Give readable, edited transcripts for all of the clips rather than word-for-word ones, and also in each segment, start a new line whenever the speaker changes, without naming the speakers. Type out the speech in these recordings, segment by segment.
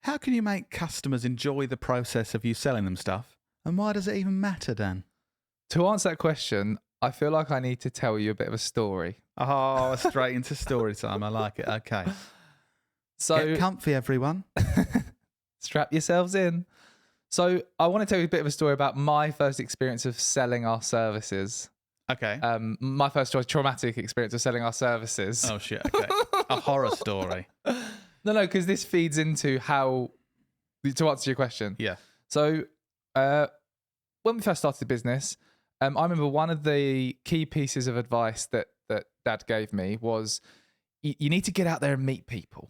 How can you make customers enjoy the process of you selling them stuff? And why does it even matter, Dan?
To answer that question, I feel like I need to tell you a bit of a story.
Oh, straight into story time. I like it. Okay.
So
Get comfy, everyone.
strap yourselves in. So I want to tell you a bit of a story about my first experience of selling our services.
Okay.
My first traumatic experience of selling our services.
Oh, shit. Okay. A horror story.
No, because this feeds into how, to answer your question.
Yeah.
So when we first started the business, I remember one of the key pieces of advice that Dad gave me was you need to get out there and meet people.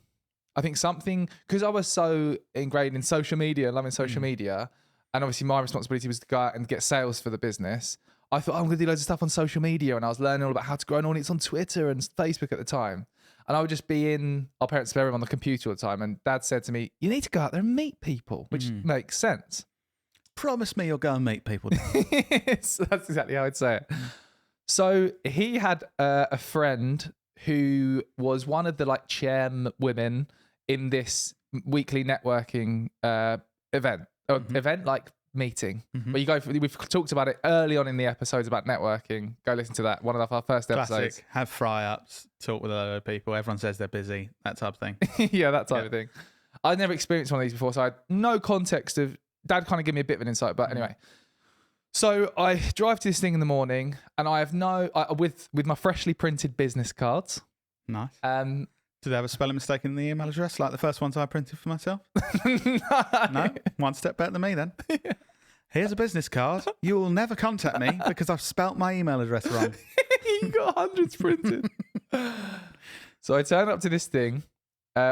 I think something, because I was so ingrained in social media, loving social media, and obviously my responsibility was to go out and get sales for the business. I thought, I'm going to do loads of stuff on social media, and I was learning all about how to grow an audience on Twitter and Facebook at the time. And I would just be in our parents' spare room on the computer all the time, and Dad said to me, you need to go out there and meet people, which makes sense.
Promise me you'll go and meet people.
So that's exactly how I'd say it. So he had a friend who was one of the chairwomen in this weekly networking event like meeting. Where you go for, we've talked about it early on in the episodes about networking. Go listen to that, one of our first episodes.
Classic. Have fry-ups, talk with a load of people. Everyone says they're busy, that type of thing.
Yeah, that type of thing. I'd never experienced one of these before, so I had no context of. Dad kind of gave me a bit of an insight, but anyway. So I drive to this thing in the morning, and I have with my freshly printed business cards.
Nice.
Um,
Did they have a spelling mistake in the email address like the first ones I printed for myself? No? One step better than me then. Here's a business card. You will never contact me because I've spelt my email address wrong.
You got hundreds printed. So I turn up to this thing,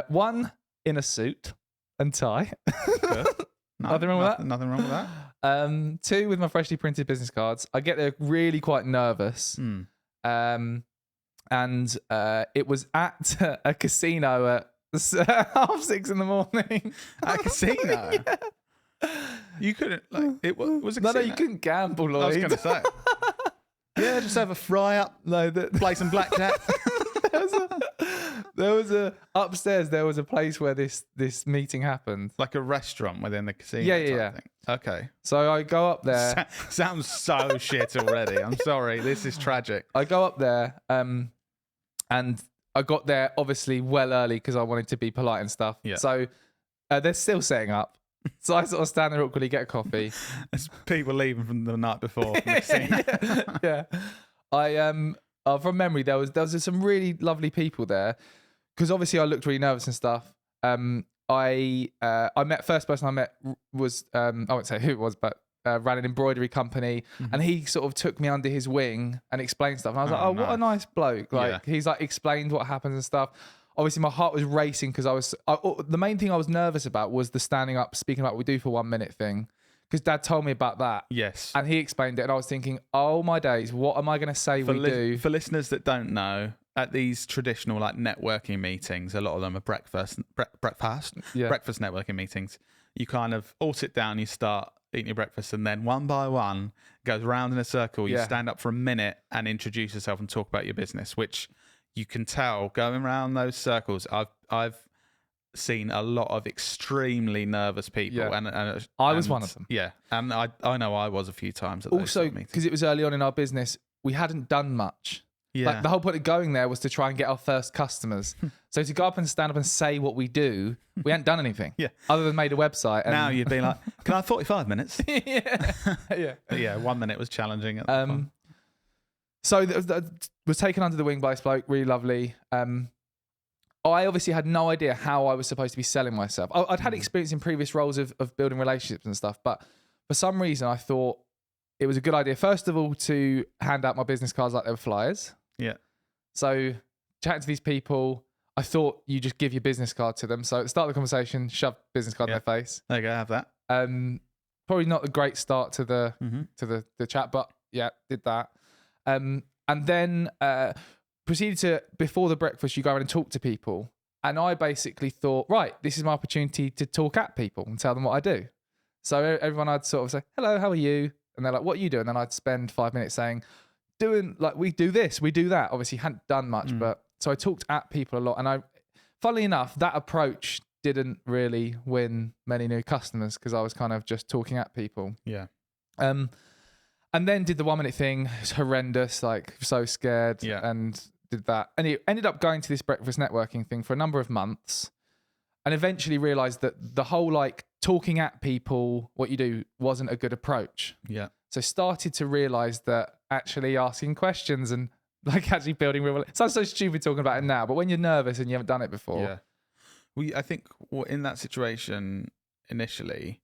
one in a suit and tie.
Good. No,
Nothing wrong with that?
Nothing wrong with that.
Two with my freshly printed business cards. I get there really quite nervous. And it was at a casino at 6:30 in the morning.
At a casino?
Yeah.
You couldn't, it was a
No,
casino.
you couldn't gamble, Lloyd.
I was going to say. Yeah, just have a fry up, play some blackjack.
There was upstairs. There was a place where this meeting happened,
Like a restaurant within the casino.
Yeah.
Thing. Okay.
So I go up there.
Sounds so shit already. I'm sorry. This is tragic.
I go up there, and I got there obviously well early because I wanted to be polite and stuff.
Yeah.
So they're still setting up. So I sort of stand there awkwardly, get a coffee.
There's people leaving from the night before from the casino.
Yeah. I from memory there was some really lovely people there because obviously I looked really nervous and stuff. I met first person I met was I won't say who it was, but ran an embroidery company, and he sort of took me under his wing and explained stuff. And I was like, what a nice bloke! He's explained what happens and stuff. Obviously, my heart was racing because the main thing I was nervous about was the standing up, speaking about what we do for 1 minute thing. Because Dad told me about that.
Yes.
And he explained it, and I was thinking, oh my days, what am I going to say we do?
For listeners that don't know, at these traditional networking meetings, a lot of them are breakfast networking meetings. You kind of all sit down, you start eating your breakfast, and then one by one goes round in a circle. You stand up for a minute and introduce yourself and talk about your business, which you can tell going around those circles. I've seen a lot of extremely nervous people, and
I was one of them.
Yeah, and I know I was a few times at those
also because it was early on in our business, we hadn't done much.
Yeah,
the whole point of going there was to try and get our first customers. So to go up and stand up and say what we do, we hadn't done anything. Other than made a website. And
now you'd be like, can I have 45 minutes?
Yeah.
Yeah, 1 minute was challenging at the time.
So that was taken under the wing by this bloke, really lovely. I obviously had no idea how I was supposed to be selling myself. I'd had experience in previous roles of building relationships and stuff, but for some reason I thought it was a good idea, first of all, to hand out my business cards like they were flyers.
Yeah.
So chatting to these people, I thought you just give your business card to them. So at the start of the conversation, shove business card in their face.
There you go, have that.
Probably not a great start to the the chat, but yeah, did that. And then proceeded to, before the breakfast, you go around and talk to people. And I basically thought, right, this is my opportunity to talk at people and tell them what I do. So everyone, I'd sort of say, hello, how are you? And they're like, what are you doing? And then I'd spend 5 minutes saying, we do this, we do that. Obviously hadn't done much, but so I talked at people a lot. And funnily enough, that approach didn't really win many new customers because I was kind of just talking at people.
Yeah.
And then did the 1 minute thing. It's horrendous, like so scared, and did that. And it ended up going to this breakfast networking thing for a number of months, and eventually realized that the whole like talking at people, what you do, wasn't a good approach.
Yeah.
So started to realize that actually asking questions and like actually building real. It sounds so stupid talking about it now, but when you're nervous and you haven't done it before.
Yeah. I think in that situation initially,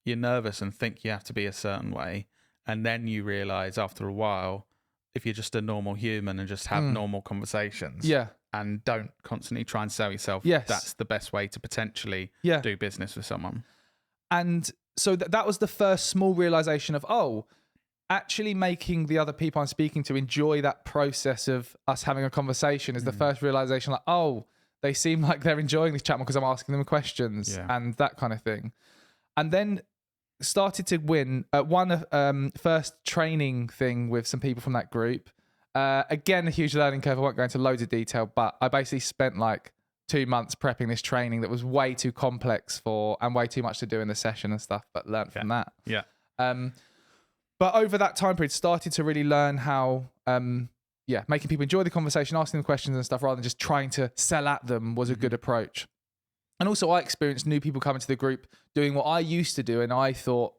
you're nervous and think you have to be a certain way. And then you realize after a while, if you're just a normal human and just have normal conversations and don't constantly try and sell yourself, that's the best way to potentially do business with someone.
And so that was the first small realization of, actually making the other people I'm speaking to enjoy that process of us having a conversation is the first realization, like, they seem like they're enjoying this chat because I'm asking them questions and that kind of thing. And then started to win first training thing with some people from that group. Again, a huge learning curve. I won't go into loads of detail, but I basically spent like 2 months prepping this training that was way too complex and way too much to do in the session and stuff, but learned from that.
Yeah.
But over that time period, started to really learn how, making people enjoy the conversation, asking them questions and stuff, rather than just trying to sell at them was a good approach. And also I experienced new people coming to the group doing what I used to do, and I thought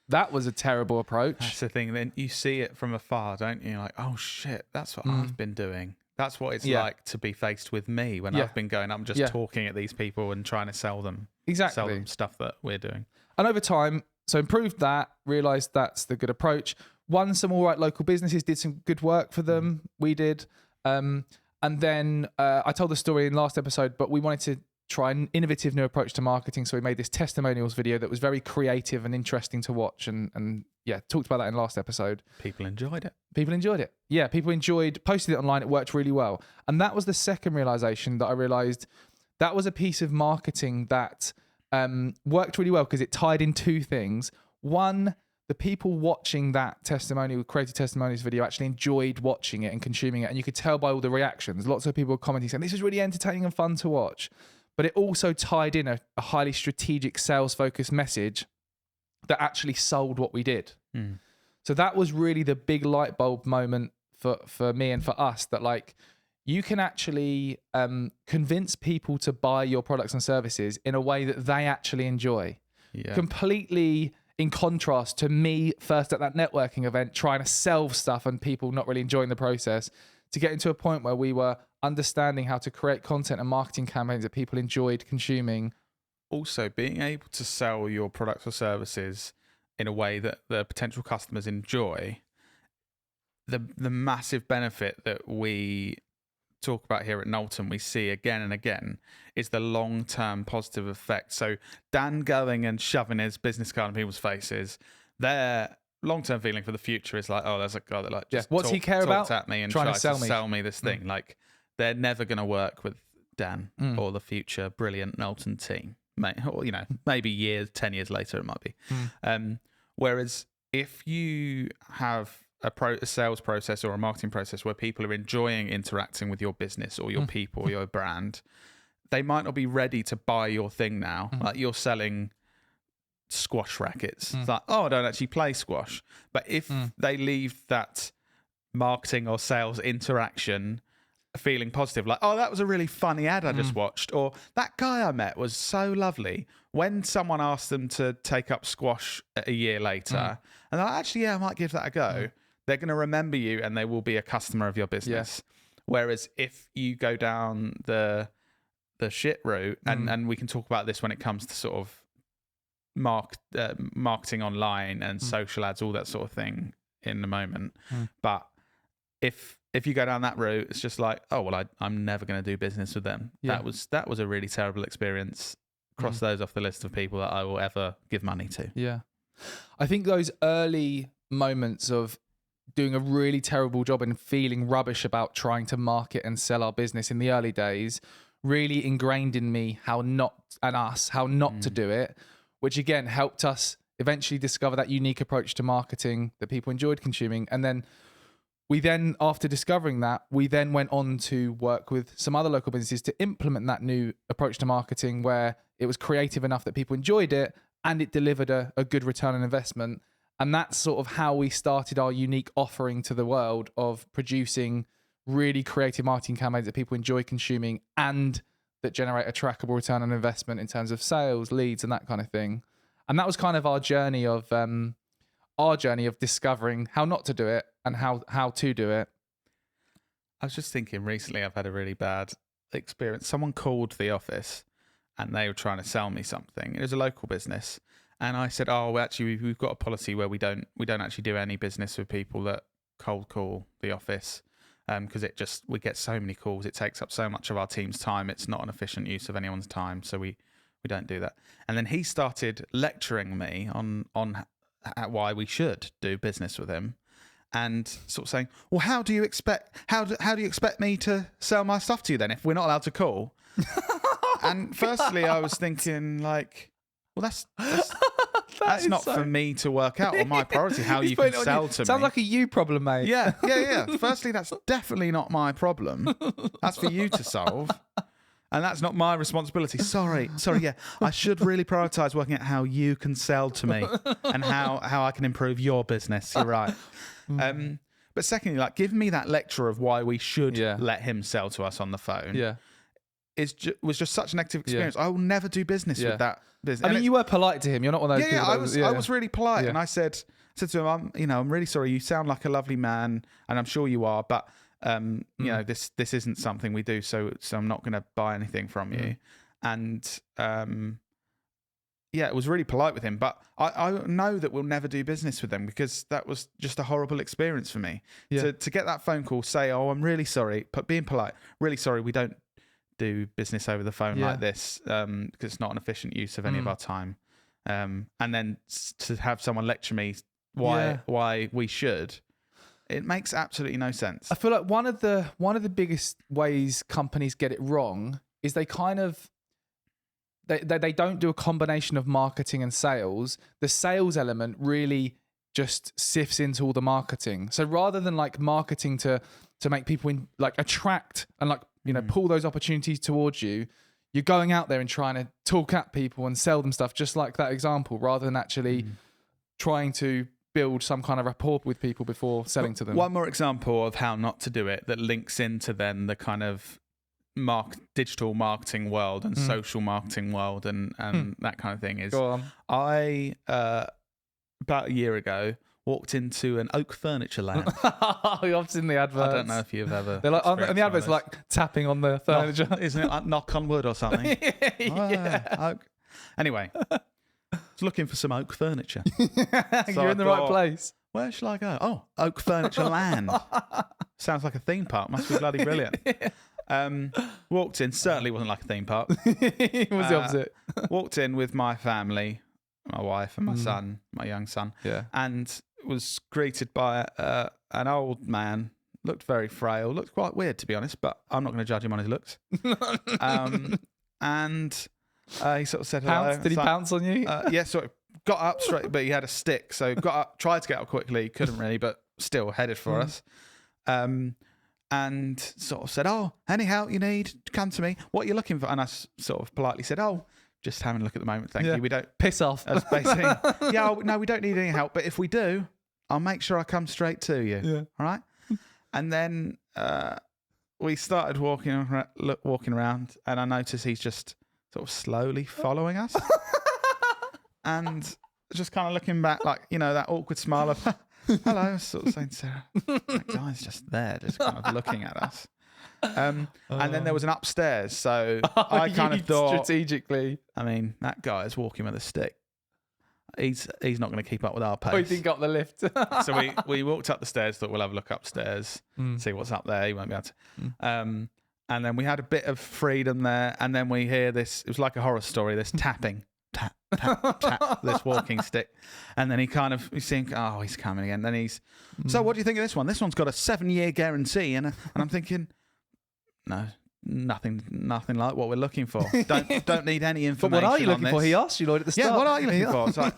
that was a terrible approach.
That's the thing. Then you see it from afar, don't you? You're like, oh shit, that's what I've been doing. That's what it's like to be faced with me when I've been going up and just talking at these people and trying to sell them. Sell them stuff that we're doing.
And over time, so improved that, realised that's the good approach. Won some all right local businesses, did some good work for them. We did. And then I told the story in last episode, but we wanted to try an innovative new approach to marketing. So we made this testimonials video that was very creative and interesting to watch. And talked about that in last episode.
People enjoyed it.
Yeah, people posted it online. It worked really well. And that was the second realization that I realized that was a piece of marketing that worked really well because it tied in two things. One, the people watching that creative testimonials video actually enjoyed watching it and consuming it. And you could tell by all the reactions. Lots of people were commenting saying, this is really entertaining and fun to watch. But it also tied in a highly strategic sales-focused message that actually sold what we did. So that was really the big light bulb moment for me and for us, that like you can actually convince people to buy your products and services in a way that they actually enjoy. Completely in contrast to me first at that networking event trying to sell stuff and people not really enjoying the process, to get into a point where we were understanding how to create content and marketing campaigns that people enjoyed consuming.
Also, being able to sell your products or services in a way that the potential customers enjoy, the massive benefit that we talk about here at Knowlton, we see again and again, is the long-term positive effect. So Dan going and shoving his business card in people's faces, their long-term feeling for the future is like, oh, there's a guy that like just
what's he care about?
At me and tries to sell me this thing. Like, they're never going to work with Dan or the future brilliant Knowlton team. Or, maybe 10 years later it might be. Whereas if you have a sales process or a marketing process where people are enjoying interacting with your business or your people or your brand, they might not be ready to buy your thing now. Like, you're selling squash rackets. It's like, I don't actually play squash. But if they leave that marketing or sales interaction feeling positive, like, oh, that was a really funny ad I just watched, or that guy I met was so lovely, when someone asks them to take up squash a year later and they're like, actually, I might give that a go, they're going to remember you and they will be a customer of your business. Whereas if you go down the shit route, and we can talk about this when it comes to sort of marketing online and social ads, all that sort of thing in the moment, but if you go down that route, it's just like, oh, well, I'm never going to do business with them. That was a really terrible experience. Cross those off the list of people that I will ever give money to. Yeah.
I think those early moments of doing a really terrible job and feeling rubbish about trying to market and sell our business in the early days really ingrained in me how not to do it, which again helped us eventually discover that unique approach to marketing that people enjoyed consuming. And then we then, after discovering that, we then went on to work with some other local businesses to implement that new approach to marketing where it was creative enough that people enjoyed it and it delivered a good return on investment. And that's sort of how we started our unique offering to the world of producing really creative marketing campaigns that people enjoy consuming and that generate a trackable return on investment in terms of sales, leads, and that kind of thing. And that was kind of our journey of discovering how not to do it and how to do it.
I was just thinking recently I've had a really bad experience. Someone called the office and they were trying to sell me something. It was a local business. And I said, oh, well, actually, we've got a policy where we don't actually do any business with people that cold call the office because we get so many calls. It takes up so much of our team's time. It's not an efficient use of anyone's time. So we don't do that. And then he started lecturing me on why we should do business with him, and sort of saying, well, how do you expect me to sell my stuff to you then if we're not allowed to call? And firstly, I was thinking like, well, that's not for me to work out on my priority how you can sell to me.
Sounds like a you problem, mate.
Yeah. Firstly, that's definitely not my problem. That's for you to solve. And that's not my responsibility. Sorry. Yeah, I should really prioritise working out how you can sell to me and how I can improve your business. You're right. But secondly, like, give me that lecture of why we should let him sell to us on the phone.
Yeah,
was just such a negative experience. I will never do business with that business.
I mean, you were polite to him. You're not one of those people.
I was really polite, and I said to him, I'm really sorry. You sound like a lovely man, and I'm sure you are, but. You know, this isn't something we do, so I'm not going to buy anything from you. And it was really polite with him, but I know that we'll never do business with them because that was just a horrible experience for me. To get that phone call, say, oh, I'm really sorry, but being polite, really sorry, we don't do business over the phone like this because it's not an efficient use of any of our time. And then to have someone lecture me why we should. It makes absolutely no sense.
I feel like one of the biggest ways companies get it wrong is they kind of they don't do a combination of marketing and sales. The sales element really just sifts into all the marketing. So rather than like marketing to make people attract and pull those opportunities towards you, you're going out there and trying to talk at people and sell them stuff, just like that example, rather than actually trying to build some kind of rapport with people before selling to them.
One more example of how not to do it that links into then the kind of digital marketing world and social marketing world and that kind of thing is,
go on.
I about a year ago walked into an oak furniture land.
I've seen the adverts.
I don't know if you've ever.
They're like, and the adverts are like tapping on the furniture.
Isn't it like knock on wood or something? Oak. Anyway. I was looking for some oak furniture.
You're in the right place.
Where shall I go? Oh, Oak Furniture Land. Sounds like a theme park. Must be bloody brilliant. Walked in. Certainly wasn't like a theme park.
It was the opposite.
Walked in with my family, my wife and my son, my young son.
Yeah.
And was greeted by an old man. Looked very frail. Looked quite weird, to be honest, but I'm not going to judge him on his looks. And... he sort of said hello.
Did he pounce on you?
Yeah, sort of got up straight, but he had a stick, so got up, tried to get up quickly, couldn't really, but still headed for us. And sort of said, oh, any help you need, come to me. What are you looking for? And I sort of politely said, oh, just having a look at the moment, thank you. We don't...
Piss off.
That's basically, no, we don't need any help, but if we do, I'll make sure I come straight to you.
Yeah.
All right? And then we started walking around, and I noticed he's just... sort of slowly following us and just kind of looking back like, that awkward smile of hello, sort of saying, Sarah, that guy's just there, just kind of looking at us. And then there was an upstairs, so I kind of thought
strategically,
I mean, that guy is walking with a stick. He's not going to keep up with our pace.
Oh, he didn't get up the lift.
So we walked up the stairs, thought we'll have a look upstairs, see what's up there. He won't be able to. And then we had a bit of freedom there. And then we hear this, it was like a horror story, this tapping, tap, tap, tap, this walking stick. And then we think, oh, he's coming again. Then so what do you think of this one? This one's got a 7-year guarantee. And I'm thinking, no, nothing like what we're looking for. Don't need any information.
But what are you
on
looking for?
this.
He asked you, Lloyd, at the start.
Yeah, what are you looking for? It's like,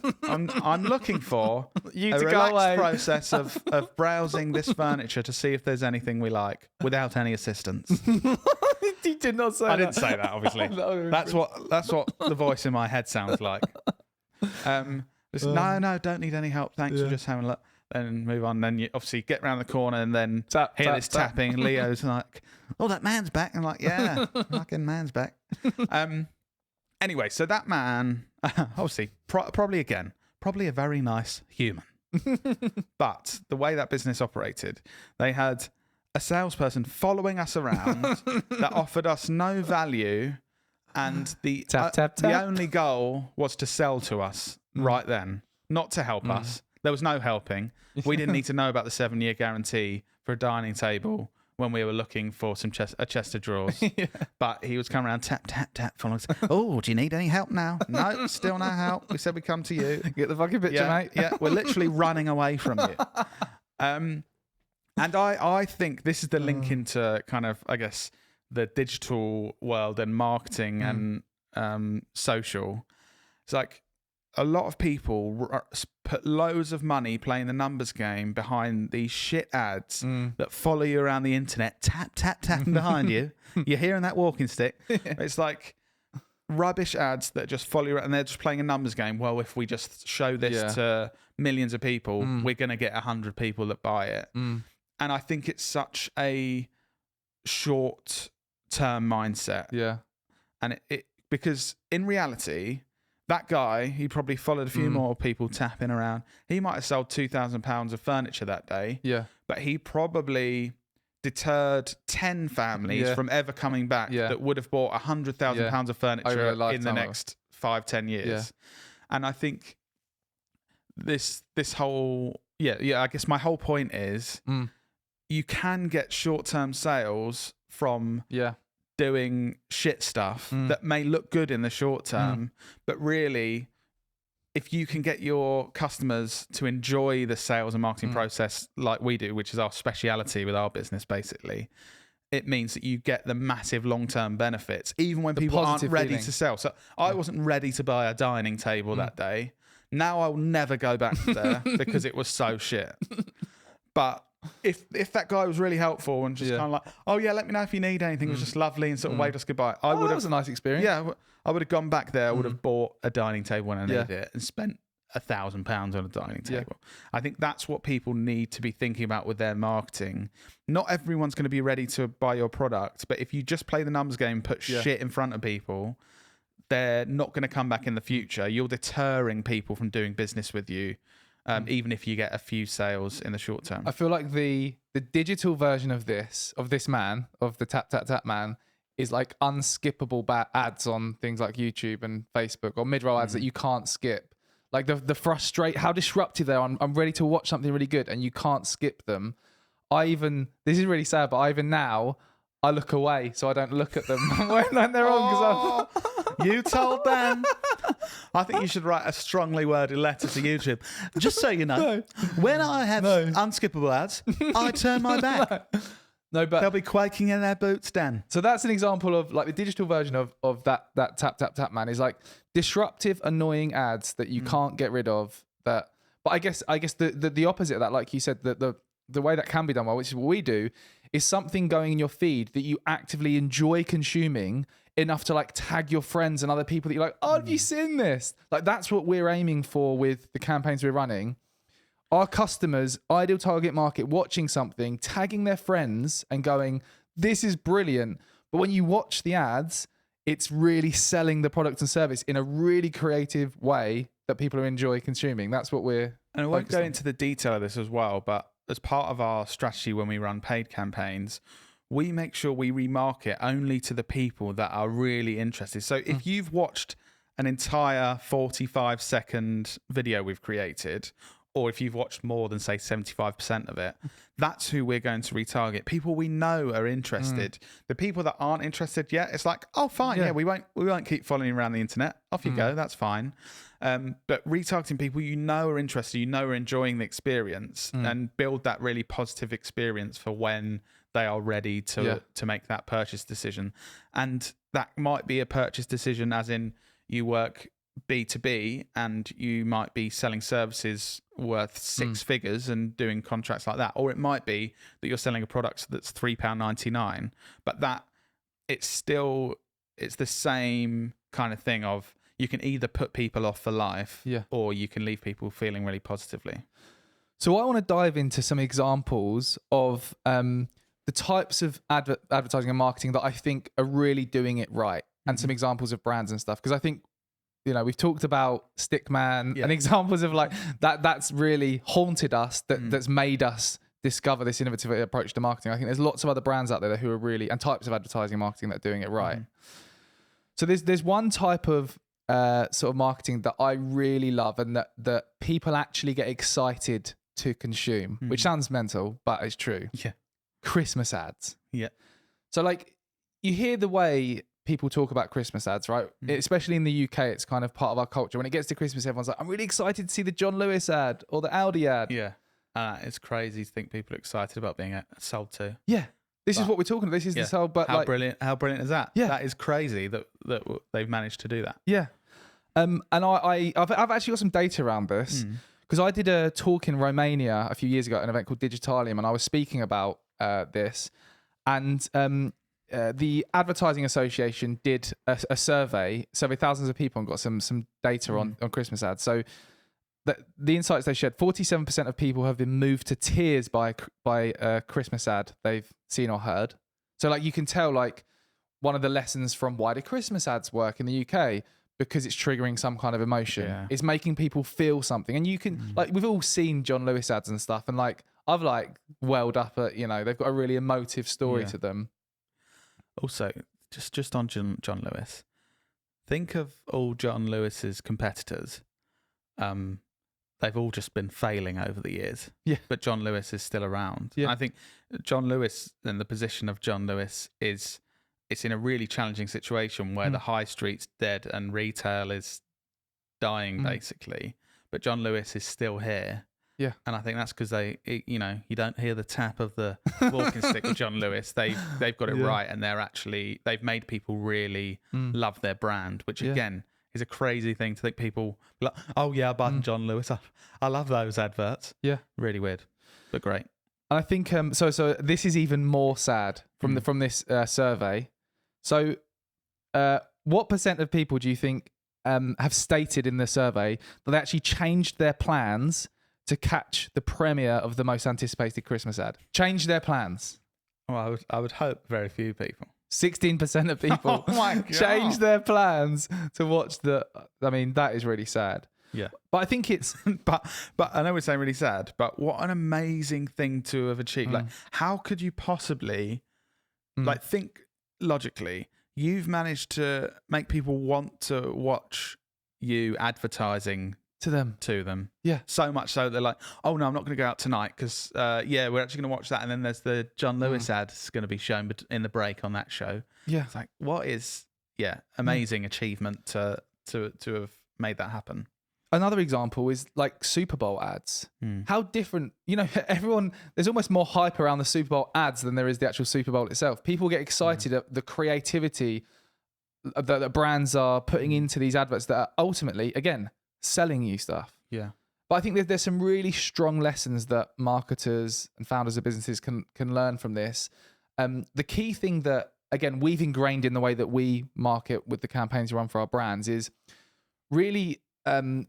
I'm looking for
You
a
to go
relaxed
away.
process of browsing this furniture to see if there's anything we like without any assistance.
He did not say
I
that.
didn't say that, obviously.
No.
That's what the voice in my head sounds like. No, don't need any help. Thanks for just having a look. Then move on. Then you obviously get round the corner and then hear this tapping. Leo's like, "Oh, that man's back." I'm like, "Yeah, fucking man's back." Anyway, so that man, obviously, probably a very nice human. But the way that business operated, they had a salesperson following us around that offered us no value, and the only goal was to sell to us right then, not to help us. There was no helping. We didn't need to know about the 7-year guarantee for a dining table when we were looking for a chest of drawers. But he was coming around, tap, tap, tap, following us. Oh, do you need any help now? No, still no help. We said we'd come to you.
Get the fucking picture, mate.
Yeah, we're literally running away from you. And I think this is the link into kind of, I guess, the digital world and marketing and social. It's like a lot of people put loads of money playing the numbers game behind these shit ads that follow you around the internet, tap, tap, tapping behind you. You're hearing that walking stick. It's like rubbish ads that just follow you around, and they're just playing a numbers game. Well, if we just show this to millions of people, we're going to get 100 people that buy it. And I think it's such a short-term mindset.
Yeah.
And it because in reality, that guy, he probably followed a few more people tapping around. He might have sold £2,000 of furniture that day.
Yeah.
But he probably deterred 10 families from ever coming back that would have bought £100,000 of furniture in the next 5-10 years. Yeah. And I think this whole I guess my whole point is you can get short-term sales from doing shit stuff that may look good in the short term, but really, if you can get your customers to enjoy the sales and marketing process like we do, which is our speciality with our business, basically, it means that you get the massive long-term benefits, even when people aren't ready to sell. So I wasn't ready to buy a dining table that day. Now I'll never go back there because it was so shit. But if that guy was really helpful and just kind of like, oh yeah, let me know if you need anything, it was just lovely and sort of waved us goodbye.
That was a nice experience.
Yeah, I would have gone back there. I would have bought a dining table when I needed it and spent £1,000 on a dining table. I think that's what people need to be thinking about with their marketing. Not everyone's going to be ready to buy your product, but if you just play the numbers game, put shit in front of people, they're not going to come back in the future. You're deterring people from doing business with you. Even if you get a few sales in the short term.
I feel like the digital version of the tap, tap, tap man is like unskippable ads on things like YouTube and Facebook, or mid-roll ads that you can't skip. Like how disruptive they are. I'm ready to watch something really good and you can't skip them. This is really sad, but even now, I look away so I don't look at them when they're on.
You told them. I think you should write a strongly worded letter to YouTube. Just so you know, when I have unskippable ads, I turn my back.
No, but
they'll be quaking in their boots, Dan.
So that's an example of like the digital version of that tap tap tap man is like disruptive, annoying ads that you can't get rid of. But I guess the opposite of that, like you said, the way that can be done well, which is what we do, is something going in your feed that you actively enjoy consuming enough to like tag your friends and other people that you're like, oh, have you seen this? Like that's what we're aiming for with the campaigns we're running. Our customers, ideal target market, watching something, tagging their friends and going, this is brilliant. But when you watch the ads, it's really selling the product and service in a really creative way that people enjoy consuming. That's what we're
And I won't go into the detail of this as well, but as part of our strategy when we run paid campaigns, we make sure we remarket only to the people that are really interested. So if you've watched an entire 45-second video we've created, or if you've watched more than, say, 75% of it, that's who we're going to retarget. People we know are interested. The people that aren't interested yet, it's like, oh, fine, we won't keep following you around the internet. Off you go, that's fine. But retargeting people you know are interested, you know are enjoying the experience, and build that really positive experience for when they are ready to make that purchase decision. And that might be a purchase decision as in you work B2B and you might be selling services worth six figures and doing contracts like that. Or it might be that you're selling a product that's £3.99, but that it's the same kind of thing of you can either put people off for life or you can leave people feeling really positively.
So I want to dive into some examples of the types of advertising and marketing that I think are really doing it right, and some examples of brands and stuff. Because I think, we've talked about Stickman and examples of like that's really haunted us, that's made us discover this innovative approach to marketing. I think there's lots of other brands out there who are really, and types of advertising and marketing that are doing it right. So there's one type of sort of marketing that I really love and that people actually get excited to consume, which sounds mental, but it's true.
Yeah.
Christmas ads.
Yeah.
So like you hear the way people talk about Christmas ads, right? Especially in the UK, it's kind of part of our culture. When it gets to Christmas, everyone's like, I'm really excited to see the John Lewis ad or the Audi ad.
Yeah. It's crazy to think people are excited about being sold to.
Yeah. This is what we're talking about. This is the sold, but
how brilliant is that?
Yeah.
That is crazy that they've managed to do that.
Yeah. And I've actually got some data around this because I did a talk in Romania a few years ago at an event called Digitalium, and I was speaking about this, and the Advertising Association did a survey thousands of people and got some data on Christmas ads. So the insights they shared, 47% of people have been moved to tears by a Christmas ad they've seen or heard. So like you can tell, like one of the lessons from why do Christmas ads work in the UK, because it's triggering some kind of emotion.
Yeah.
It's making people feel something. And you can like, we've all seen John Lewis ads and stuff, and like I've like welled up at, they've got a really emotive story to them.
Also, just on John Lewis, think of all John Lewis's competitors. They've all just been failing over the years. Yeah. But John Lewis is still around. Yeah. And I think John Lewis and the position of John Lewis it's in a really challenging situation where the high street's dead and retail is dying basically. But John Lewis is still here. Yeah. And I think that's because you don't hear the tap of the walking stick with John Lewis. They've got it right, and they've made people really love their brand, which again is a crazy thing to think people like, oh yeah, I buy John Lewis. I love those adverts. Yeah. Really weird, but great.
And I think so this is even more sad from this survey. So what percent of people do you think have stated in the survey that they actually changed their plans to catch the premiere of the most anticipated Christmas ad? Change their plans.
Well, I would hope very few people.
16% of people change their plans to watch that is really sad.
Yeah.
But I think it's
but I know we're saying really sad, but what an amazing thing to have achieved. Like, how could you possibly like think logically? You've managed to make people want to watch you advertising to them. Yeah. So much so they're like, oh no, I'm not going to go out tonight because we're actually going to watch that, and then there's the John Lewis ad is going to be shown in the break on that show. Yeah. It's like, what is amazing achievement to have made that happen.
Another example is like Super Bowl ads. How different, everyone, there's almost more hype around the Super Bowl ads than there is the actual Super Bowl itself. People get excited at the creativity that brands are putting into these adverts that are ultimately, again, selling you stuff. Yeah. But I think there's some really strong lessons that marketers and founders of businesses can learn from this. The key thing that, again, we've ingrained in the way that we market with the campaigns we run for our brands is really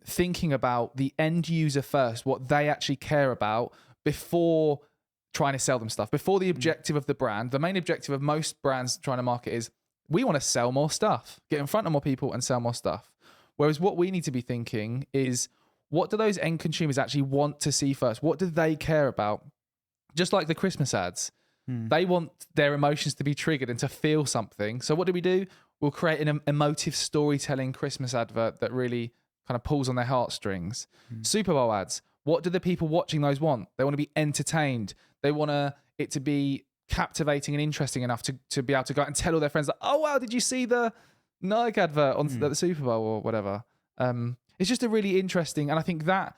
thinking about the end user first, what they actually care about before trying to sell them stuff, before the objective of the brand. The main objective of most brands trying to market is we want to sell more stuff, get in front of more people and sell more stuff. Whereas what we need to be thinking is, what do those end consumers actually want to see first? What do they care about? Just like the Christmas ads, they want their emotions to be triggered and to feel something. So what do? We'll create an emotive storytelling Christmas advert that really kind of pulls on their heartstrings. Super Bowl ads, what do the people watching those want? They want to be entertained. They want it to be captivating and interesting enough to be able to go out and tell all their friends, like, oh wow, did you see the Nike advert on the Super Bowl or whatever? It's just a really interesting, and I think that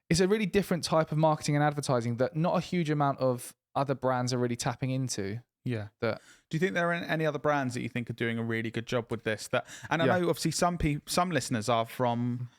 is a really different type of marketing and advertising that not a huge amount of other brands are really tapping into.
Yeah.
That
Do you think there are any other brands that you think are doing a really good job with this? That, and I know obviously some listeners are from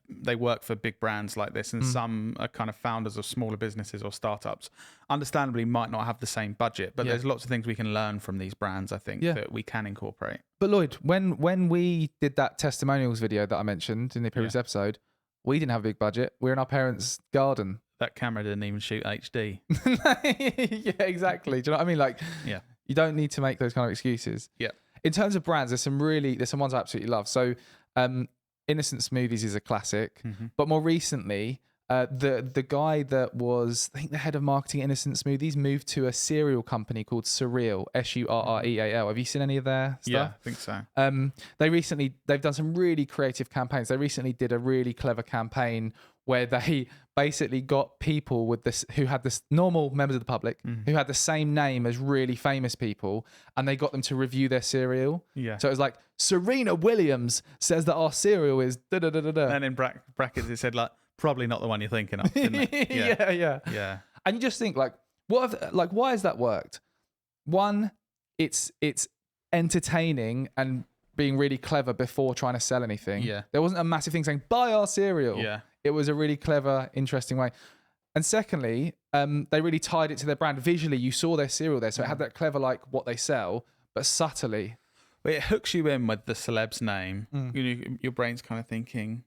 they work for big brands like this, and some are kind of founders of smaller businesses or startups. Understandably, might not have the same budget, but there's lots of things we can learn from these brands. I think that we can incorporate.
But Lloyd, when we did that testimonials video that I mentioned in the previous episode, we didn't have a big budget. We're in our parents' garden.
That camera didn't even shoot HD.
Yeah, exactly. Do you know what I mean? Like, you don't need to make those kind of excuses.
Yeah.
In terms of brands, there's some ones I absolutely love. So, Innocent Smoothies is a classic, but more recently, the guy that was, I think, the head of marketing at Innocent Smoothies moved to a cereal company called Surreal, Surreal. Have you seen any of their stuff?
Yeah, I think so.
They've done some really creative campaigns. They recently did a really clever campaign where they basically got people who had this normal members of the public who had the same name as really famous people, and they got them to review their cereal. Yeah. So it was like, Serena Williams says that our cereal is da da da da da.
And in brackets it said like, probably not the one you're thinking of, didn't it?
Yeah. And you just think like, why has that worked? One, it's entertaining and being really clever before trying to sell anything. Yeah. There wasn't a massive thing saying, buy our cereal. Yeah. It was a really clever, interesting way. And secondly, they really tied it to their brand. Visually, you saw their cereal there. So it had that clever, like what they sell, but subtly.
But it hooks you in with the celeb's name. Your brain's kind of thinking,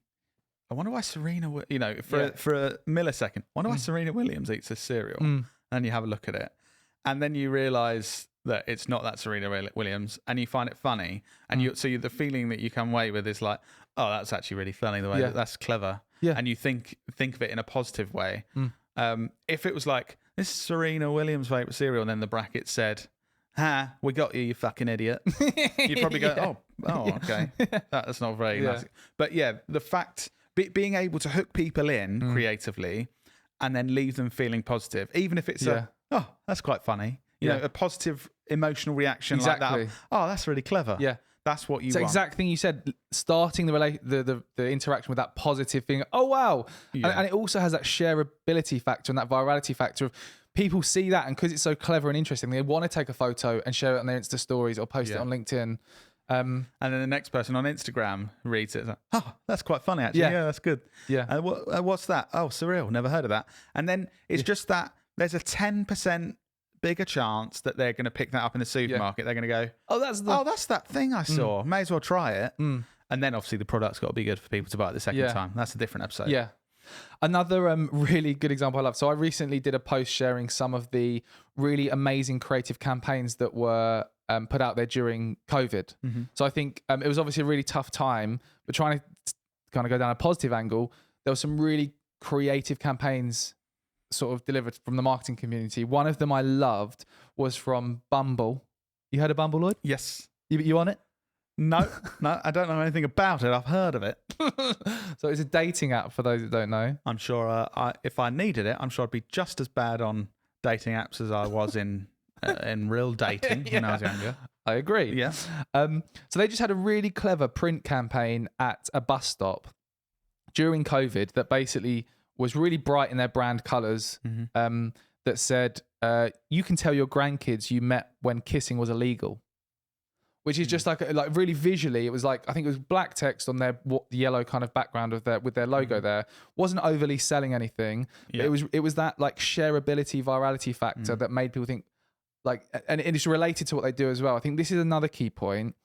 I wonder why Serena, for a millisecond, I wonder why Serena Williams eats this cereal. And you have a look at it. And then you realise that it's not that Serena Williams, and you find it funny. And the feeling that you come away with is like, oh, that's actually really funny, the way that's clever. Yeah. And you think of it in a positive way. If it was like, this is Serena Williams' favourite cereal, and then the bracket said, ha, we got you, you fucking idiot. You'd probably go, okay. That's not very nice. But yeah, the fact, being able to hook people in creatively and then leave them feeling positive, even if it's that's quite funny. You know, a positive emotional reaction like that. Oh, that's really clever. Yeah. That's what you want.
It's the exact thing you said, starting the interaction with that positive thing. Oh, wow. Yeah. And it also has that shareability factor and that virality factor of people see that, and because it's so clever and interesting, they want to take a photo and share it on their Insta stories or post it on LinkedIn.
And then the next person on Instagram reads it. Like, oh, that's quite funny, actually. Yeah, that's good. Yeah. What's that? Oh, surreal. Never heard of that. And then it's just that there's a 10% bigger chance that they're going to pick that up in the supermarket. They're going to go, oh, that's that thing I saw. May as well try it. And then obviously the product's got to be good for people to buy it the second time. That's a different episode.
Yeah. Another really good example I love. So I recently did a post sharing some of the really amazing creative campaigns that were put out there during COVID. So I think it was obviously a really tough time, but trying to kind of go down a positive angle, there were some really creative campaigns sort of delivered from the marketing community. One of them I loved was from Bumble. You heard of Bumble, Lloyd?
Yes.
You on it?
No, I don't know anything about it. I've heard of it.
So it's a dating app for those that don't know.
I'm sure if I needed it, I'm sure I'd be just as bad on dating apps as I was in real dating when I was younger.
I agree.
Yeah.
So they just had a really clever print campaign at a bus stop during COVID that basically was really bright in their brand colours, that said, you can tell your grandkids you met when kissing was illegal. Which is just like really visually, it was like, I think it was black text on their yellow kind of background with their logo there. Wasn't overly selling anything. Yeah. It was that like shareability, virality factor that made people think like, and it's related to what they do as well. I think this is another key point.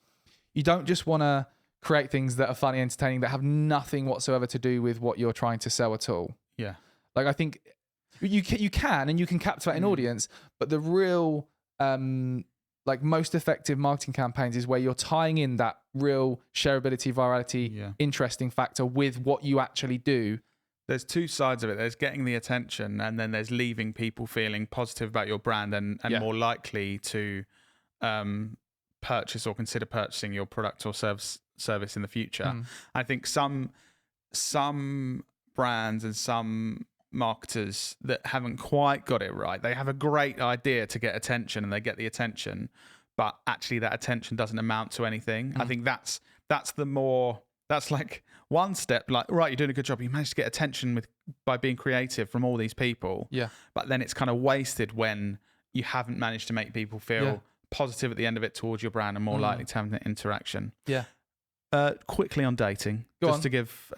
You don't just want to create things that are funny, entertaining, that have nothing whatsoever to do with what you're trying to sell at all.
Yeah.
Like I think you can captivate an audience, but the real, like most effective marketing campaigns is where you're tying in that real shareability, virality, interesting factor with what you actually do.
There's two sides of it. There's getting the attention, and then there's leaving people feeling positive about your brand and more likely to purchase or consider purchasing your product or service in the future. I think some brands and some marketers that haven't quite got it right, they have a great idea to get attention and they get the attention, but actually that attention doesn't amount to anything. I think that's the more That's like one step, like, right, you're doing a good job. You managed to get attention by being creative from all these people.
Yeah.
But then it's kind of wasted when you haven't managed to make people feel positive at the end of it towards your brand and more likely to have an interaction.
Yeah.
Quickly on dating, to give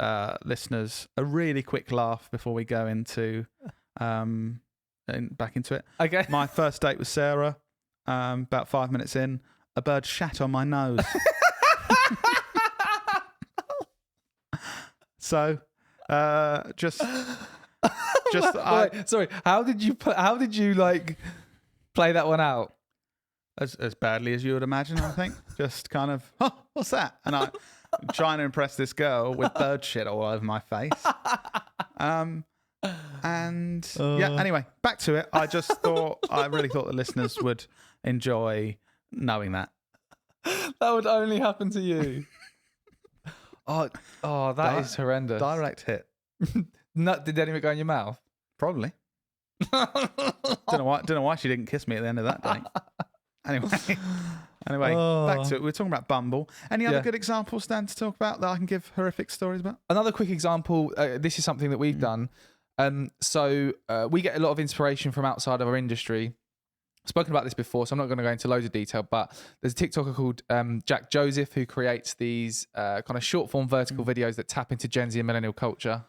listeners a really quick laugh before we go into back into it.
Okay.
My first date with Sarah, about 5 minutes in, a bird shat on my nose. So,
sorry. How did you like play that one out?
As badly as you would imagine, I think. Just kind of, oh, what's that? And I'm trying to impress this girl with bird shit all over my face. Anyway, back to it. I really thought the listeners would enjoy knowing that.
That would only happen to you. That is horrendous.
Direct hit.
Did anything go in your mouth?
Probably. Don't know why she didn't kiss me at the end of that date. Anyway, back to it. We're talking about Bumble. Any other good examples, Dan, to talk about that I can give horrific stories about?
Another quick example. This is something that we've done. So we get a lot of inspiration from outside of our industry. I've spoken about this before, so I'm not going to go into loads of detail, but there's a TikToker called Jack Joseph who creates these kind of short form vertical videos that tap into Gen Z and millennial culture.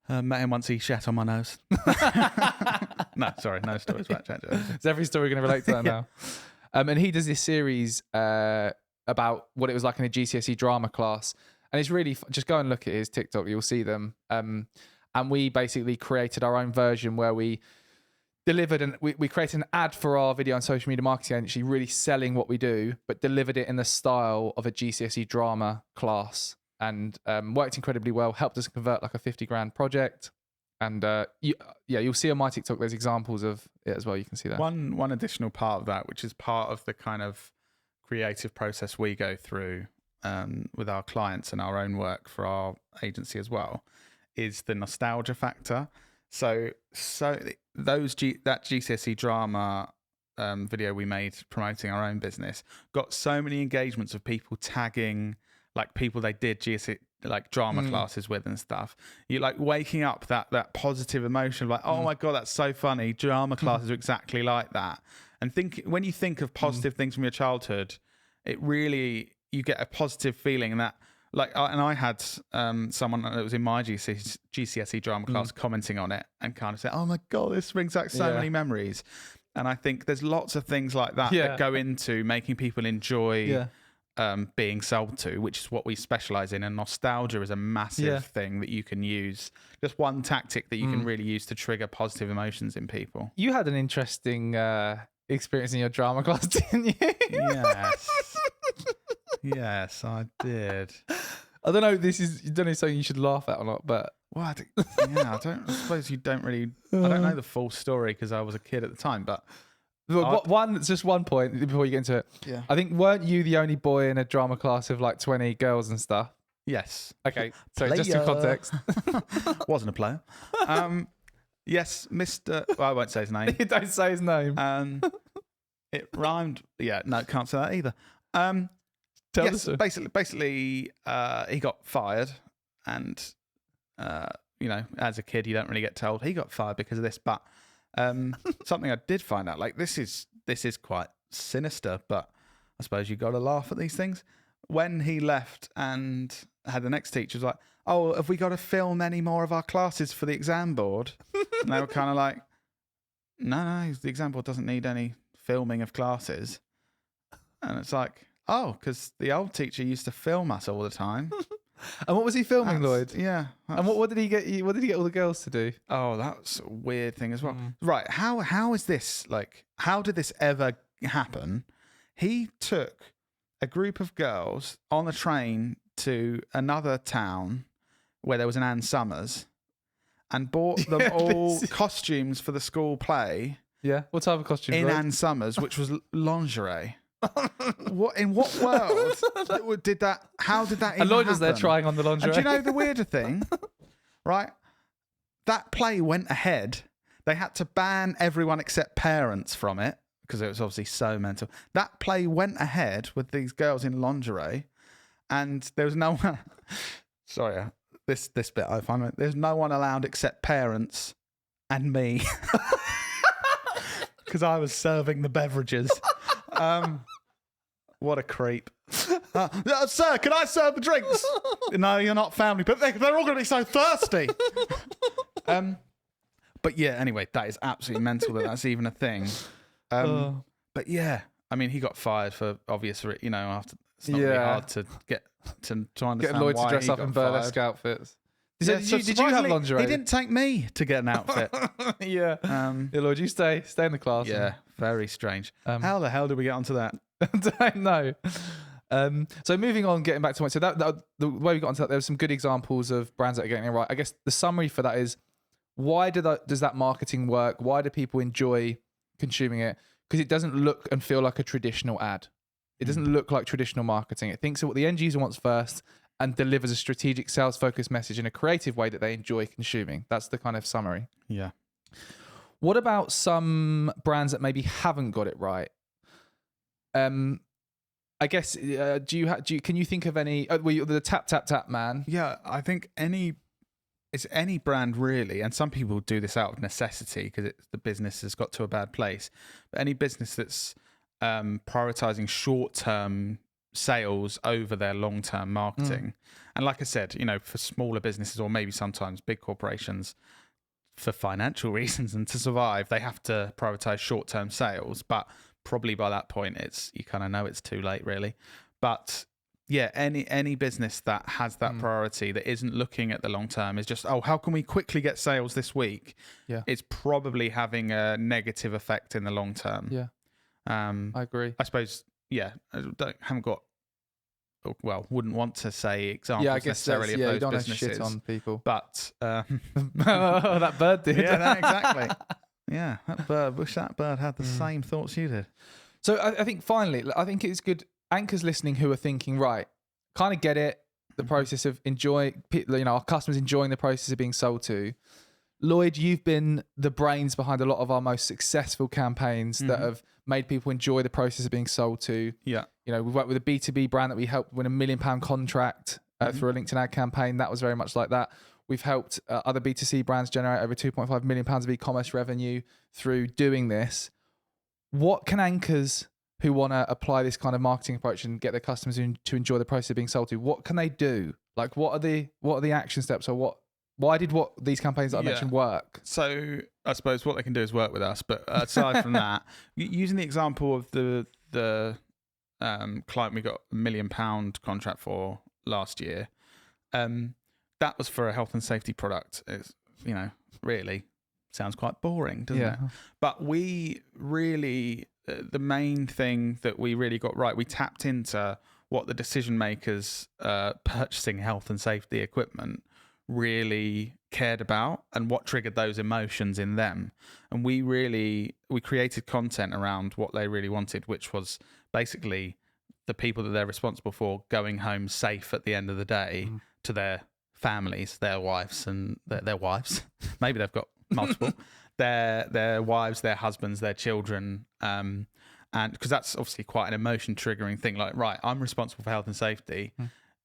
Met him once, he shat on my nose. No stories about Jack Joseph.
Is every story going to relate to that now? And he does this series about what it was like in a GCSE drama class. And it's really, just go and look at his TikTok, you'll see them. And we basically created our own version where we delivered and we created an ad for our video and social media marketing agency, really selling what we do, but delivered it in the style of a GCSE drama class. And worked incredibly well, helped us convert like a 50 grand project. And you'll see on my TikTok, there's examples of it as well. You can see that.
One additional part of that, which is part of the kind of creative process we go through with our clients and our own work for our agency as well, is the nostalgia factor. So that GCSE drama video we made promoting our own business got so many engagements of people tagging like people they did GCSE like drama classes with and stuff. You like waking up that positive emotion of like, oh my God, that's so funny. Drama classes are exactly like that. And when you think of positive things from your childhood, it really, you get a positive feeling. And that like, and I had someone that was in my GCSE drama class commenting on it and kind of say, oh my God, this brings back so many memories. And I think there's lots of things like that that go into making people enjoy being sold to, which is what we specialize in. And nostalgia is a massive thing that you can use. Just one tactic that you can really use to trigger positive emotions in people.
You had an interesting experience in your drama class, didn't you?
Yes, I did.
I don't know if don't know something you should laugh at or not, but
I suppose you don't really. I don't know the full story because I was a kid at the time, but.
Just one point before you get into it.
Yeah.
I think, weren't you the only boy in a drama class of like 20 girls and stuff?
Yes.
Okay. So just for context.
Wasn't a player. Yes, Mr. Well, I won't say his name.
You don't say his name.
It rhymed. Yeah, no, can't say that either. Basically, he got fired, and as a kid, you don't really get told he got fired because of this, but. Something I did find out, like this is quite sinister, but I suppose you got to laugh at these things. When he left and had the next teacher was like, oh, have we got to film any more of our classes for the exam board? And they were kind of like, no, the exam board doesn't need any filming of classes. And it's like, oh, because the old teacher used to film us all the time.
And what was he filming, Lloyd?
Yeah.
And what did he get? What did he get all the girls to do?
Oh, that's a weird thing as well. Right. How is this like? How did this ever happen? He took a group of girls on a train to another town where there was an Ann Summers, and bought them all costumes for the school play.
Yeah. What type of costumes?
In Ann Summers, which was lingerie. In what world did that? How did that?
And Lloyd was there
happen?
trying on the lingerie.
And do you know the weirder thing? Right, that play went ahead. They had to ban everyone except parents from it because it was obviously so mental. That play went ahead with these girls in lingerie, and there was no one. Sorry, this bit I find. There's no one allowed except parents and me. Because I was serving the beverages. What a creep. Sir, can I serve the drinks? No, you're not family, but they're all going to be so thirsty. But yeah, anyway, that is absolutely mental that that's even a thing. But yeah, I mean, he got fired for obvious, after it's not really hard to get to understand
Get Lloyd
why
to dress
he
up
got
in
fired.
burlesque outfits.
Yeah,
Did you have lingerie?
He didn't take me to get an outfit.
Yeah. Yeah, Lloyd, you stay in the class.
Yeah, very strange. How the hell did we get onto that?
I don't know. So moving on, getting back to so that the way we got onto that, there were some good examples of brands that are getting it right. I guess the summary for that is, why does that marketing work? Why do people enjoy consuming it? Because it doesn't look and feel like a traditional ad. It doesn't look like traditional marketing. It thinks of what the end user wants first and delivers a strategic sales-focused message in a creative way that they enjoy consuming. That's the kind of summary.
Yeah.
What about some brands that maybe haven't got it right? I guess can you think of any? The tap man.
Yeah, I think it's any brand really, and some people do this out of necessity because the business has got to a bad place. But any business that's prioritizing short-term sales over their long-term marketing, and like I said, for smaller businesses or maybe sometimes big corporations, for financial reasons and to survive, they have to prioritize short-term sales. But probably by that point, you kind of know it's too late, really. But yeah, any business that has that priority that isn't looking at the long term is just, how can we quickly get sales this week?
Yeah,
it's probably having a negative effect in the long term.
Yeah, I agree.
I suppose. Yeah, wouldn't want to say examples necessarily of those
don't
businesses
shit on people,
but
that bird did.
Yeah, exactly. Yeah, that bird. Wish that bird had the same thoughts you did.
So I think finally, I think it's good. Anchors listening who are thinking, right, kind of get it. The process of our customers enjoying the process of being sold to. Lloyd, you've been the brains behind a lot of our most successful campaigns that have made people enjoy the process of being sold to.
Yeah.
We've worked with a B2B brand that we helped win £1 million contract through a LinkedIn ad campaign. That was very much like that. We've helped other B2C brands generate over £2.5 million of e-commerce revenue through doing this. What can anchors who want to apply this kind of marketing approach and get their customers to enjoy the process of being sold to, what can they do? Like, what are the action steps, or why did these campaigns that I mentioned work?
So I suppose what they can do is work with us. But aside from that, using the example of the client we got £1 million contract for last year, that was for a health and safety product. It's, really sounds quite boring, doesn't it? But we really, the main thing that we really got right, we tapped into what the decision makers purchasing health and safety equipment really cared about and what triggered those emotions in them. And we created content around what they really wanted, which was basically the people that they're responsible for going home safe at the end of the day to their families, their wives and their wives. Maybe they've got multiple. their wives, their husbands, their children. And because that's obviously quite an emotion triggering thing. Like, right, I'm responsible for health and safety.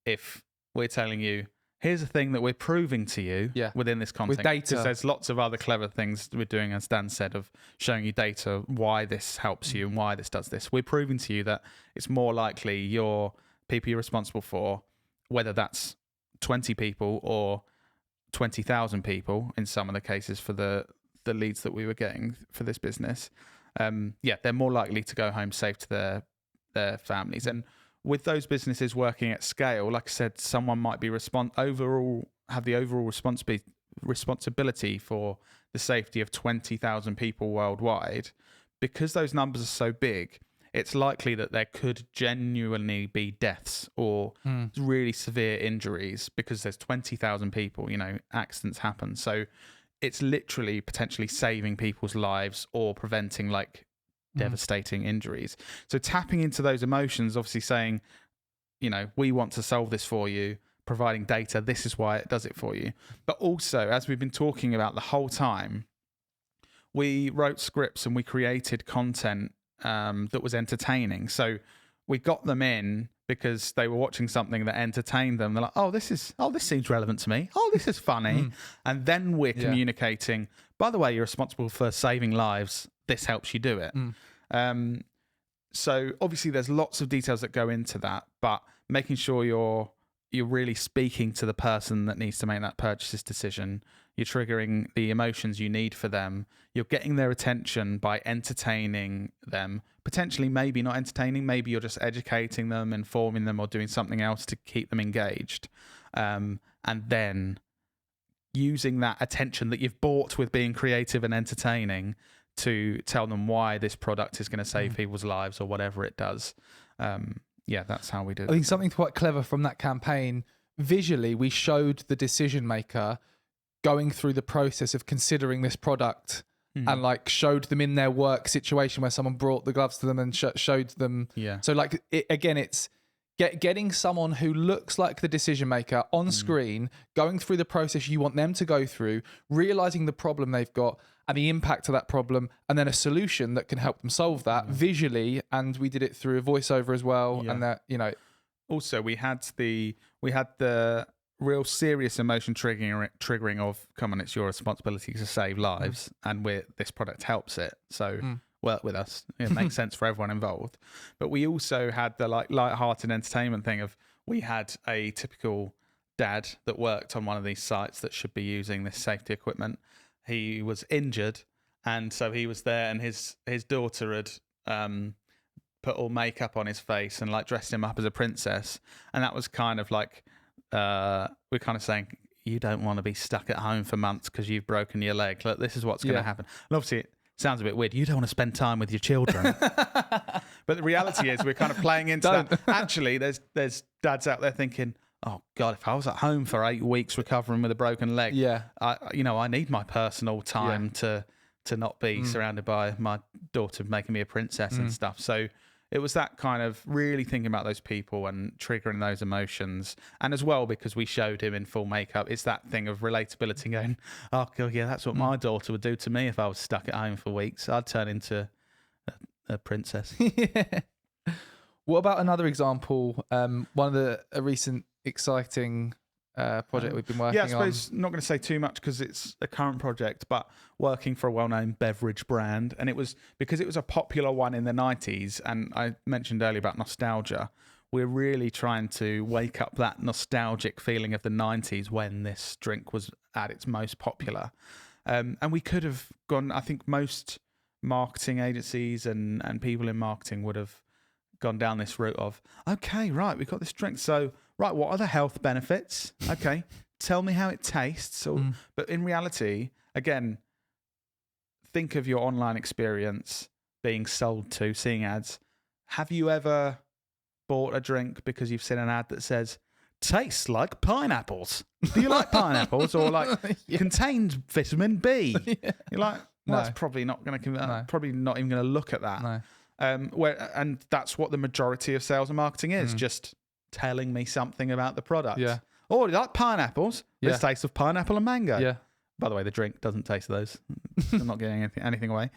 If we're telling you, here's a thing that we're proving to you within this content.
With data.
Because there's lots of other clever things we're doing, as Dan said, of showing you data, why this helps you and why this does this. We're proving to you that it's more likely your people you're responsible for, whether that's 20 people or 20,000 people in some of the cases for the leads that we were getting for this business. They're more likely to go home safe to their families. And with those businesses working at scale, like I said, someone might be have the overall responsibility for the safety of 20,000 people worldwide. Because those numbers are so big, it's likely that there could genuinely be deaths or really severe injuries because there's 20,000 people, accidents happen. So it's literally potentially saving people's lives or preventing devastating injuries. So tapping into those emotions, obviously saying, we want to solve this for you, providing data, this is why it does it for you. But also, as we've been talking about the whole time, we wrote scripts and we created content that was entertaining. So we got them in because they were watching something that entertained them. They're like, oh, this seems relevant to me. Oh, this is funny. And then we're communicating, by the way, you're responsible for saving lives. This helps you do it. So obviously there's lots of details that go into that, but making sure you're really speaking to the person that needs to make that purchase decision. You're triggering the emotions you need for them. You're getting their attention by entertaining them. Potentially, maybe not entertaining. Maybe you're just educating them, informing them, or doing something else to keep them engaged. And then using that attention that you've bought with being creative and entertaining to tell them why this product is going to save people's lives or whatever it does. That's how we do it.
I think something quite clever from that campaign, visually, we showed the decision maker going through the process of considering this product and like showed them in their work situation where someone brought the gloves to them and showed them. Yeah. So like, it's getting someone who looks like the decision maker on screen, going through the process you want them to go through, realizing the problem they've got and the impact of that problem, and then a solution that can help them solve that visually. And we did it through a voiceover as well. Yeah. And that,
also we had the real serious emotion triggering of, come on, it's your responsibility to save lives, and this product helps it. So work with us. It makes sense for everyone involved. But we also had the like light-hearted entertainment thing of, we had a typical dad that worked on one of these sites that should be using this safety equipment. He was injured, and so he was there, and his daughter had put all makeup on his face and like dressed him up as a princess, and that was kind of like we're kind of saying, you don't want to be stuck at home for months because you've broken your leg. Look, this is what's going to happen. And obviously it sounds a bit weird. You don't want to spend time with your children. But the reality is we're kind of playing into that. Actually, there's dads out there thinking, oh God, if I was at home for 8 weeks recovering with a broken leg, I need my personal time to not be surrounded by my daughter making me a princess and stuff. So it was that kind of really thinking about those people and triggering those emotions. And as well, because we showed him in full makeup, it's that thing of relatability, going, oh God, yeah, that's what my daughter would do to me if I was stuck at home for weeks. I'd turn into a princess.
What about another example? One of the recent exciting project we've been working on.
Yeah, I suppose not going to say too much because it's a current project, but working for a well-known beverage brand. And it was because it was a popular one in the 90s. And I mentioned earlier about nostalgia. We're really trying to wake up that nostalgic feeling of the 90s when this drink was at its most popular. And we could have gone, I think most marketing agencies and people in marketing would have gone down this route of, okay, right, we've got this drink. So, right, what are the health benefits? Okay, tell me how it tastes. But in reality, again, think of your online experience being sold to, seeing ads. Have you ever bought a drink because you've seen an ad that says, tastes like pineapples? Do you like pineapples? Or like contains vitamin B? You're like, well, that's probably not going to, probably not even going to look at that.
No.
And that's what the majority of sales and marketing is, just telling me something about the product. Yeah. Oh, you like pineapples? This tastes of pineapple and mango. Yeah. By the way, the drink doesn't taste those. I'm not getting anything away.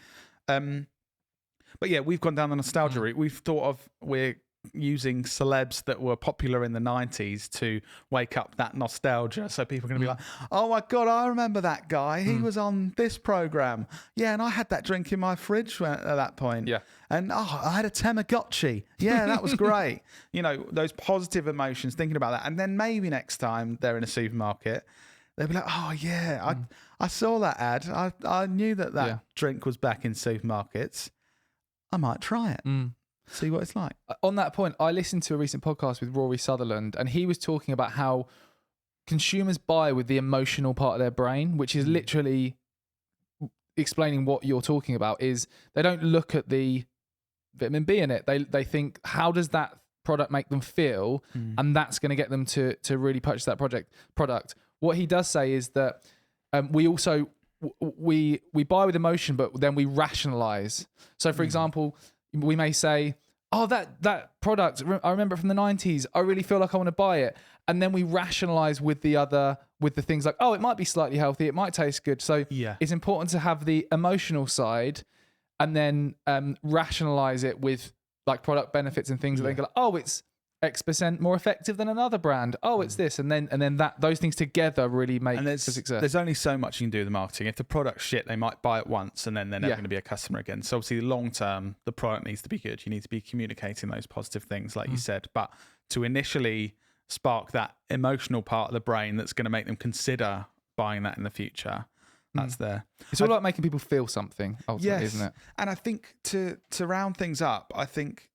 But yeah, we've gone down the nostalgia route. We've thought of, we're using celebs that were popular in the 90s to wake up that nostalgia. So people are going to be like, oh my God, I remember that guy. He was on this program. Yeah, and I had that drink in my fridge at that point. Yeah. And I had a Tamagotchi. Yeah, that was great. Those positive emotions, thinking about that. And then maybe next time they're in a supermarket, they'll be like, oh yeah, I saw that ad. I knew that drink was back in supermarkets. I might try it. See what it's like.
On that point, I listened to a recent podcast with Rory Sutherland, and he was talking about how consumers buy with the emotional part of their brain, which is literally explaining what you're talking about. Is they don't look at the vitamin B in it. They think, how does that product make them feel? And that's going to get them to really purchase that product. What he does say is that we also we buy with emotion, but then we rationalize. So, for example, we may say, oh, that product, I remember it from the 90s. I really feel like I want to buy it. And then we rationalize with the things like, oh, it might be slightly healthy. It might taste good. So it's important to have the emotional side and then rationalize it with like product benefits and things that they go like, oh, it's X% more effective than another brand. Oh, it's this, and then those things together really make for success.
There's only so much you can do with the marketing. If the product's shit, they might buy it once and then they're never going to be a customer again. So obviously, long term, the product needs to be good. You need to be communicating those positive things, like you said. But to initially spark that emotional part of the brain that's going to make them consider buying that in the future, that's there.
It's all about making people feel something, ultimately, isn't it?
And I think to round things up, I think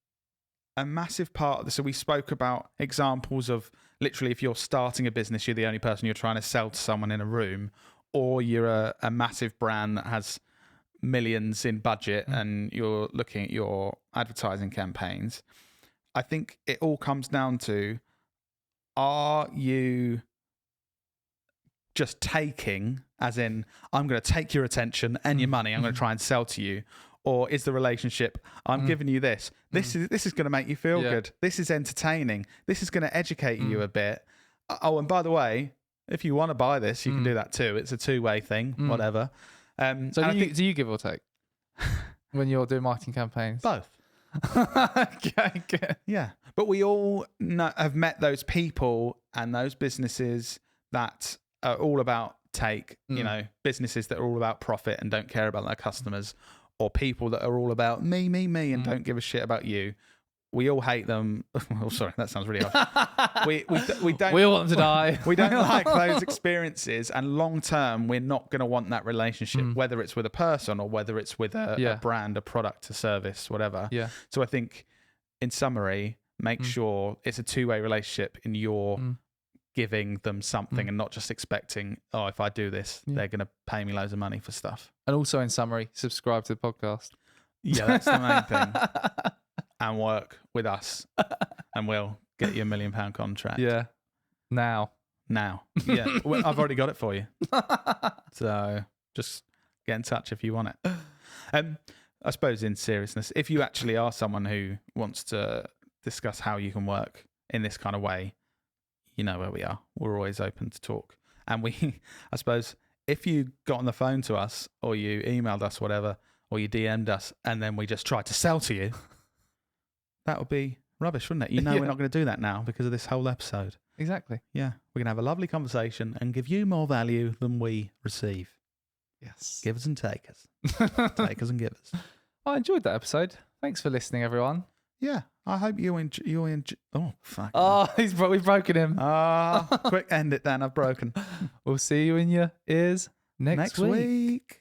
a massive part of this, so we spoke about examples of literally if you're starting a business, you're the only person you're trying to sell to someone in a room, or you're a massive brand that has millions in budget and you're looking at your advertising campaigns. I think it all comes down to, are you just taking, as in, I'm going to take your attention and your money, I'm going to try and sell to you? Or is the relationship, I'm giving you this. This is going to make you feel good. This is entertaining. This is going to educate you a bit. Oh, and by the way, if you want to buy this, you can do that too. It's a two-way thing, whatever.
So do you give or take when you're doing marketing campaigns?
Both.
Okay, good.
Yeah. But we all have met those people and those businesses that are all about businesses that are all about profit and don't care about their customers, or people that are all about me, and don't give a shit about you. We all hate them. Oh, sorry, that sounds really harsh. We don't.
We all want them to die.
We don't like those experiences, and long term, we're not going to want that relationship, whether it's with a person or whether it's with a brand, a product, a service, whatever.
Yeah.
So I think, in summary, make sure it's a two-way relationship in your giving them something and not just expecting, oh, if I do this, they're going to pay me loads of money for stuff.
And also, in summary, subscribe to the podcast.
Yeah, that's the main thing. And work with us, and we'll get you £1 million contract.
Yeah. Now.
Yeah. Well, I've already got it for you. So just get in touch if you want it. I suppose in seriousness, if you actually are someone who wants to discuss how you can work in this kind of way, you know where we are. We're always open to talk. And I suppose, if you got on the phone to us or you emailed us, whatever, or you DM'd us, and then we just tried to sell to you, that would be rubbish, wouldn't it? You know we're not going to do that now because of this whole episode.
Exactly.
Yeah. We're going to have a lovely conversation and give you more value than we receive.
Yes.
Give us and take us. Take us and give us.
I enjoyed that episode. Thanks for listening, everyone.
Yeah. I hope you enjoy. Oh, fuck.
Oh, we've broken him.
Quick, end it then. I've broken.
We'll see you in your ears next week.